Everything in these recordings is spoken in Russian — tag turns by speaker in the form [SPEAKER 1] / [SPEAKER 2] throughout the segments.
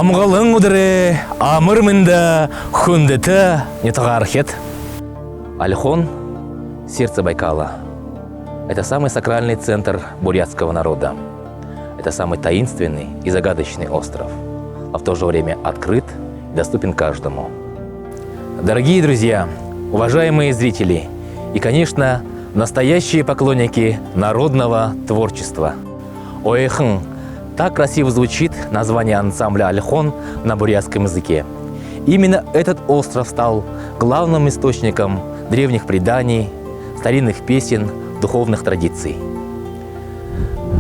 [SPEAKER 1] Амгалың удыры, амырмында, хундыты, нетогархет. Ольхон – сердце Байкала. Это самый сакральный центр бурятского народа. Это самый таинственный и загадочный остров, а в то же время открыт и доступен каждому. Дорогие друзья, уважаемые зрители и, конечно, настоящие поклонники народного творчества. Оэхн – так красиво звучит название ансамбля «Ольхон» на бурятском языке. Именно этот остров стал главным источником древних преданий, старинных песен, духовных традиций.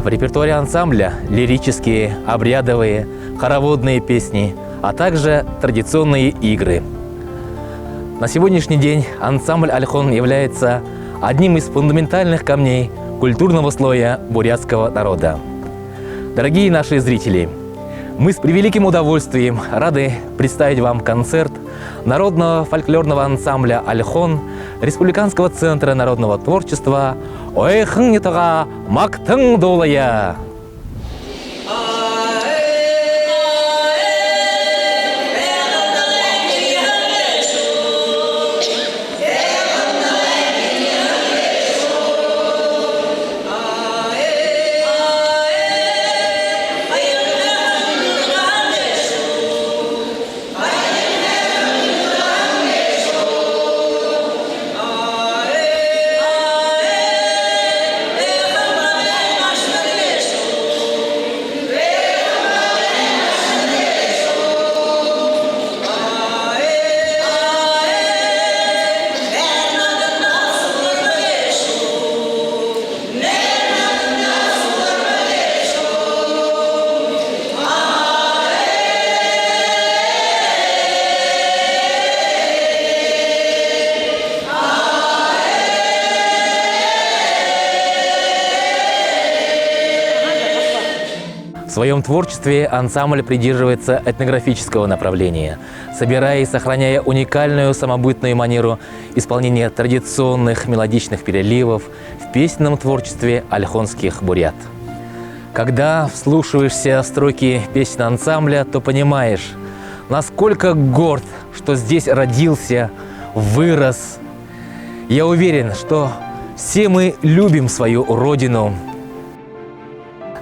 [SPEAKER 1] В репертуаре ансамбля лирические, обрядовые, хороводные песни, а также традиционные игры. На сегодняшний день ансамбль «Ольхон» является одним из фундаментальных камней культурного слоя бурятского народа. Дорогие наши зрители, мы с превеликим удовольствием рады представить вам концерт народного фольклорного ансамбля «Ольхон» Республиканского центра народного творчества «Оэхн нетога мактың долая». В своем творчестве ансамбль придерживается этнографического направления, собирая и сохраняя уникальную самобытную манеру исполнения традиционных мелодичных переливов в песенном творчестве ольхонских бурят. Когда вслушиваешься в строки песен ансамбля, то понимаешь, насколько горд, что здесь родился, вырос. Я уверен, что все мы любим свою родину,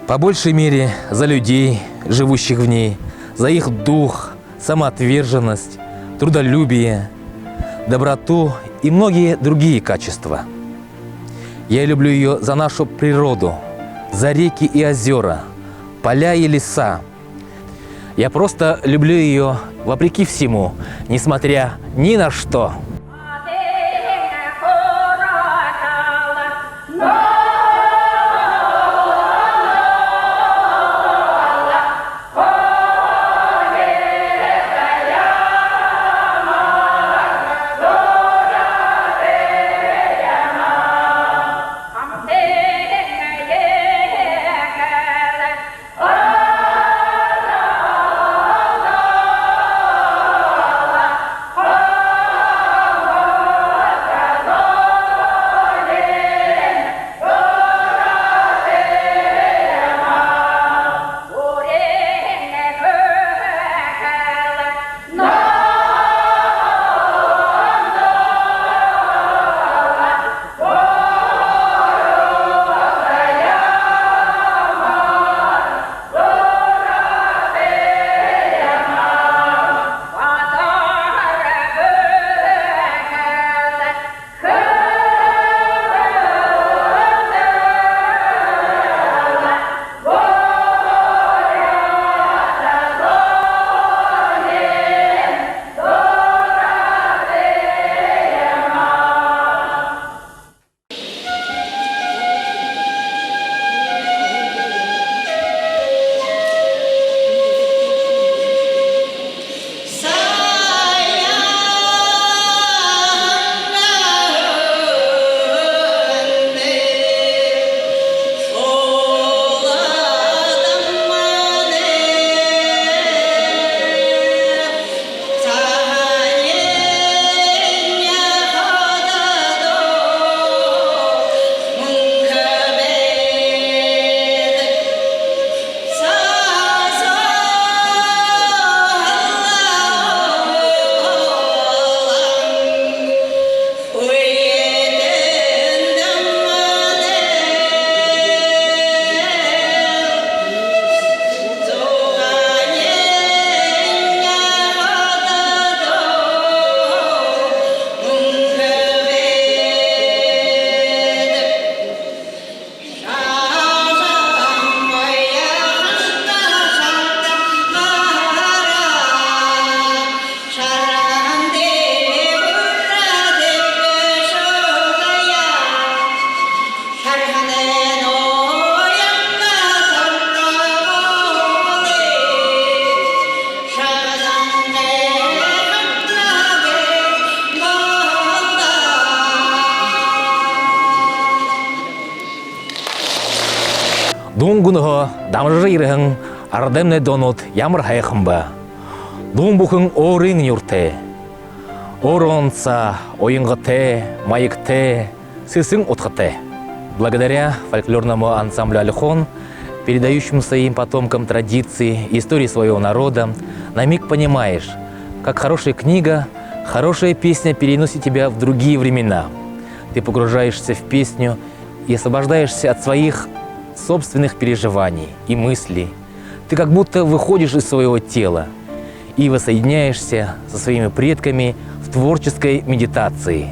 [SPEAKER 1] по большей мере за людей, живущих в ней, за их дух, самоотверженность, трудолюбие, доброту и многие другие качества. Я люблю ее за нашу природу, за реки и озера, поля и леса. Я просто люблю ее вопреки всему, несмотря ни на что. Дунгунго дамжы ирхын ардемне донот ямыр хайхымба. Думбухын орын юрте. Оронца, ойынгыте, майыкте, сысың отхыте. Благодаря фольклорному ансамблю «Альхон», передающему своим потомкам традиции, истории своего народа, на миг понимаешь, как хорошая книга, хорошая песня переносит тебя в другие времена. Ты погружаешься в песню и освобождаешься от своих собственных переживаний и мыслей. Ты как будто выходишь из своего тела и воссоединяешься со своими предками в творческой медитации.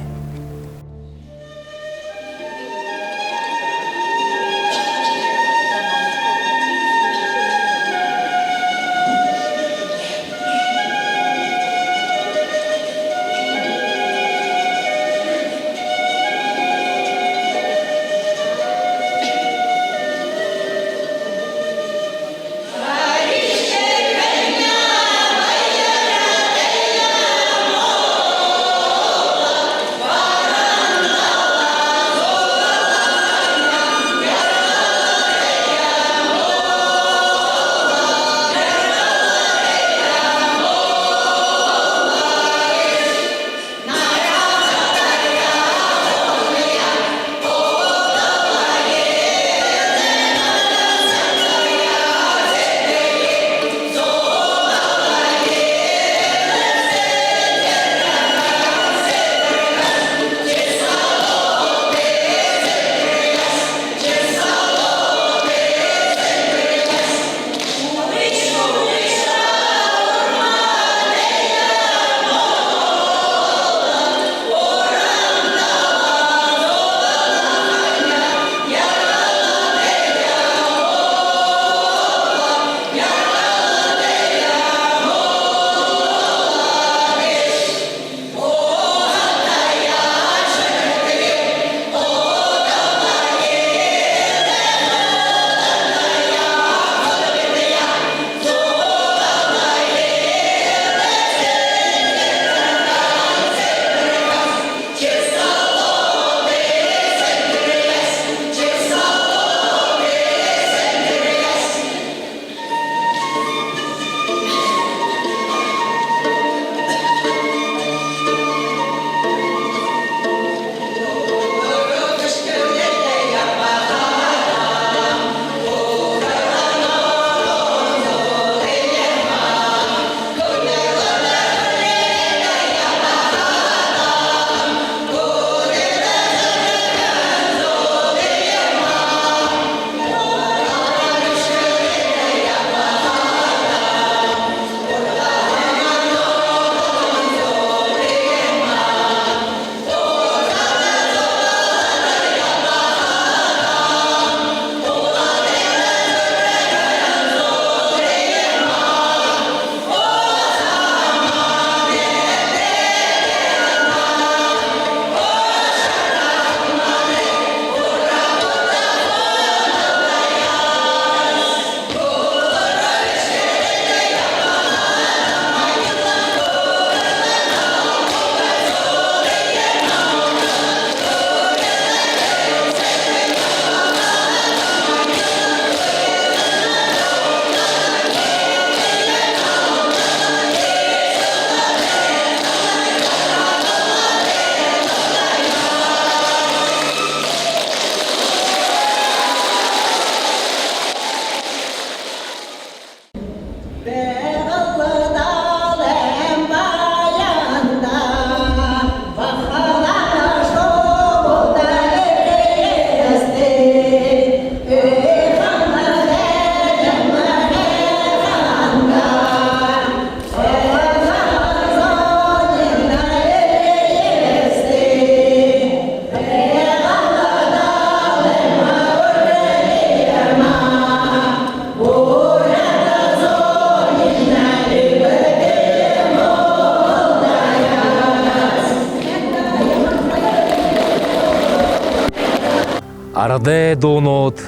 [SPEAKER 2] Арде донот,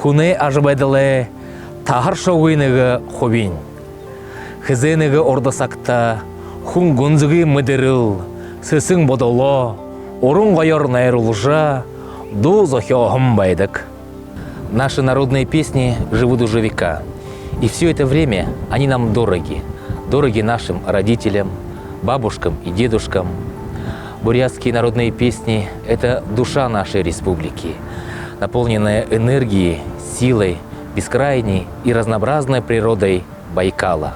[SPEAKER 2] хуне ажбайдале, тахар шауыйныгы хобин. Хызыныгы ордасакта, хун гонзыгы мыдырыл, сысың бодоло, орун гайор найрулжа, ду зохиохым байдык.
[SPEAKER 1] Наши народные песни живут уже века. И все это время они нам дороги. Дороги нашим родителям, бабушкам и дедушкам. Бурятские народные песни – это душа нашей республики, наполненная энергией, силой, бескрайней и разнообразной природой Байкала.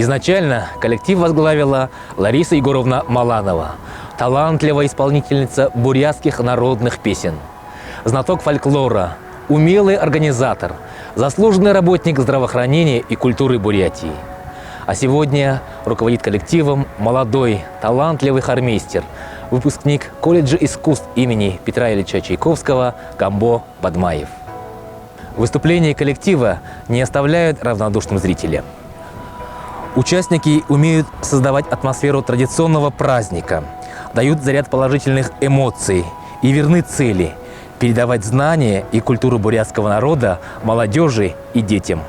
[SPEAKER 2] Изначально коллектив возглавила Лариса Егоровна Маланова, талантливая исполнительница бурятских народных песен, знаток фольклора, умелый организатор, заслуженный работник здравоохранения и культуры Бурятии. А сегодня руководит коллективом молодой, талантливый хормейстер, выпускник колледжа искусств имени Петра Ильича Чайковского Камбо Бадмаев. Выступления коллектива не оставляют равнодушным зрителя. Участники умеют создавать атмосферу традиционного праздника, дают заряд положительных эмоций и верны цели – передавать знания и культуру бурятского народа молодежи и детям.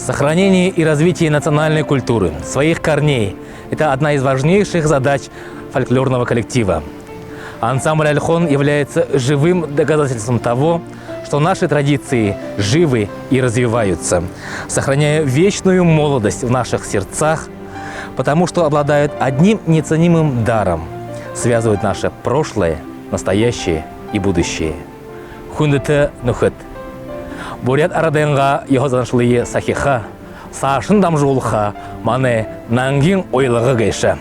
[SPEAKER 2] Сохранение и развитие национальной культуры, своих корней – это одна из важнейших задач фольклорного коллектива. Ансамбль «Альхон» является живым доказательством того, что наши традиции живы и развиваются, сохраняя вечную молодость в наших сердцах, потому что обладают одним неоценимым даром – связывают наше прошлое, настоящее и будущее. Хундыты нухыт. Бурят араденга йохозаншлые сахиха, сашын дамжулха, мане нангин ойлығы гейші.